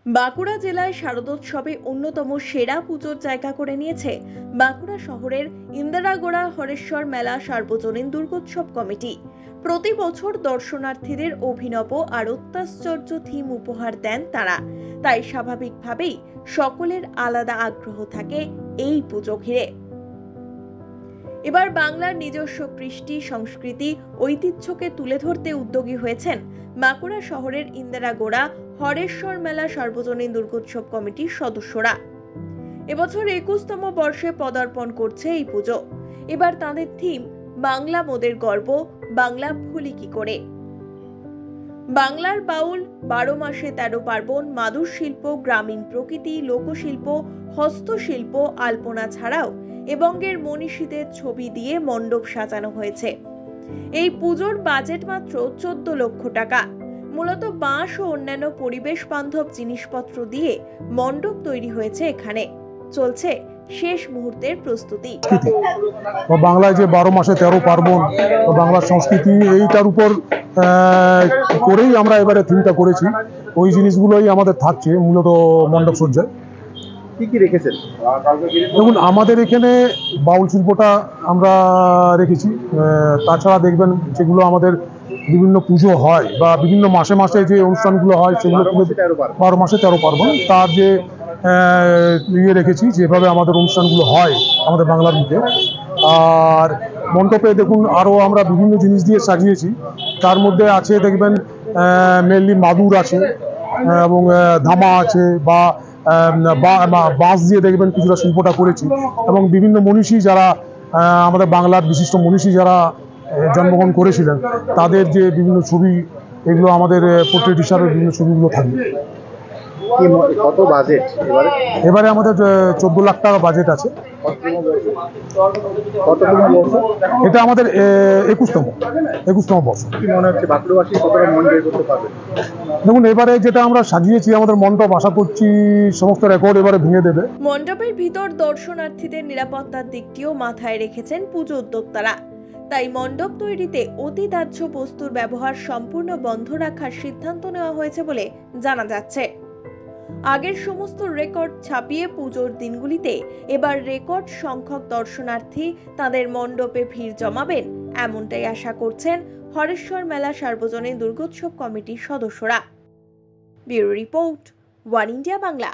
বাঁকুড়া জেলায় শারদোৎসবে অন্যতম সেরা পুজোর জায়গা করে নিয়েছে বাঁকুড়া শহরের ইন্দিরাগোড়া হরেশ্বর মেলা সার্বজনীন দুর্গোৎসব কমিটি। প্রতি বছর দর্শনার্থীদের অভিনব আর অত্যাশ্চর্য থিম উপহার দেন তারা। তাই স্বাভাবিকভাবেই সকলের আলাদা আগ্রহ থাকে এই পুজো ঘিরে। এবার বাংলার নিজস্ব কৃষ্টি, সংস্কৃতি, ঐতিহ্যকে তুলে ধরতে উদ্যোগী হয়েছেন বাঁকুড়া শহরের ইন্দিরাগোড়া হরেশ্বর মেলা সার্বজনীন দুর্গোৎসব কমিটির সদস্যরা। এবছর 21তম বর্ষে পদার্পণ করছে এই পুজো। এবার তাদের থিম বাংলা মোদের গর্ব, বাংলা ভুলি কি করে। বাংলার বাউল, 12 মাসে 13 পার্বণ, মাদুর শিল্প, গ্রামীণ প্রকৃতি, লোকশিল্প, হস্তশিল্প, আলপনা ছাড়াও এবঙ্গের মনীষীদের ছবি দিয়ে মণ্ডপ সাজানো হয়েছে। এই পুজোর বাজেট মাত্র 14 লক্ষ টাকা। মূলত বাঁশ ও অন্যান্য পরিবেশ বান্ধব জিনিসপত্র দিয়ে মণ্ডপ তৈরি হয়েছে এখানে। চলছে শেষ মুহূর্তের প্রস্তুতি। বাংলায় যে 12 মাসে 13 পার্বণ, বাংলার সংস্কৃতি এইটার উপর করেই আমরা এবারে থিমটা করেছি। ওই জিনিসগুলোই আমাদের থাকছে মূলত মণ্ডপ সজ্জায়। কি কি রেখেছেন? দেখুন, আমাদের এখানে বাউল শিল্পটা আমরা রেখেছি। তাছাড়া দেখবেন যেগুলো আমাদের বিভিন্ন পুজো হয় বা বিভিন্ন মাসে মাসে যে অনুষ্ঠানগুলো হয় সেগুলো 12 মাসে 13 পার্বণ, তার যে রেখেছি যেভাবে আমাদের অনুষ্ঠানগুলো হয় আমাদের বাংলার মধ্যে। আর মণ্ডপে দেখুন আরও আমরা বিভিন্ন জিনিস দিয়ে সাজিয়েছি। তার মধ্যে আছে দেখবেন মেনলি মাদুর আছে এবং ধামা আছে বা বাঁশ দিয়ে দেখবেন কিছুটা শিল্পটা করেছি। এবং বিভিন্ন মনীষী যারা আমাদের বাংলার বিশিষ্ট মনীষী যারা জন্মগ্রহণ করেছিলেন তাদের যে বিভিন্ন ছবি, এগুলো আমাদের পোর্ট্রেট হিসাবে বিভিন্ন ছবিগুলো থাকবে। কত বাজেট এবারে আমাদের 14 লাখ টাকা বাজেট আছে। এটা আমাদের 21তম বর্ষ। কি মনে হচ্ছে বাঁকুড়াবাসী কতটা মন জয় করতে পারবে? দেখুন, এবারে যেটা আমরা সাজিয়েছি আমাদের মণ্ডপ, আশা করছি সমস্ত রেকর্ড এবারে ভেঙে দেবে। মণ্ডপের ভিতর দর্শনার্থীদের নিরাপত্তার দিকটিও মাথায় রেখেছেন পুজো উদ্যোক্তারা। তাই মণ্ডপ তৈরিতে অতি দাহ্য বস্তুর ব্যবহার সম্পূর্ণ বন্ধ রাখার সিদ্ধান্ত নেওয়া হয়েছে বলে জানা যাচ্ছে। আগের সমস্ত রেকর্ড ছাপিয়ে পুজোর দিনগুলিতে এবার রেকর্ড সংখ্যক দর্শনার্থী তাদের মণ্ডপে ভিড় জমাবেন, এমনটাই আশা করছেন হরেশ্বর মেলা সার্বজনীন দুর্গোৎসব কমিটির সদস্যরা। Bureau report, one India Bangla.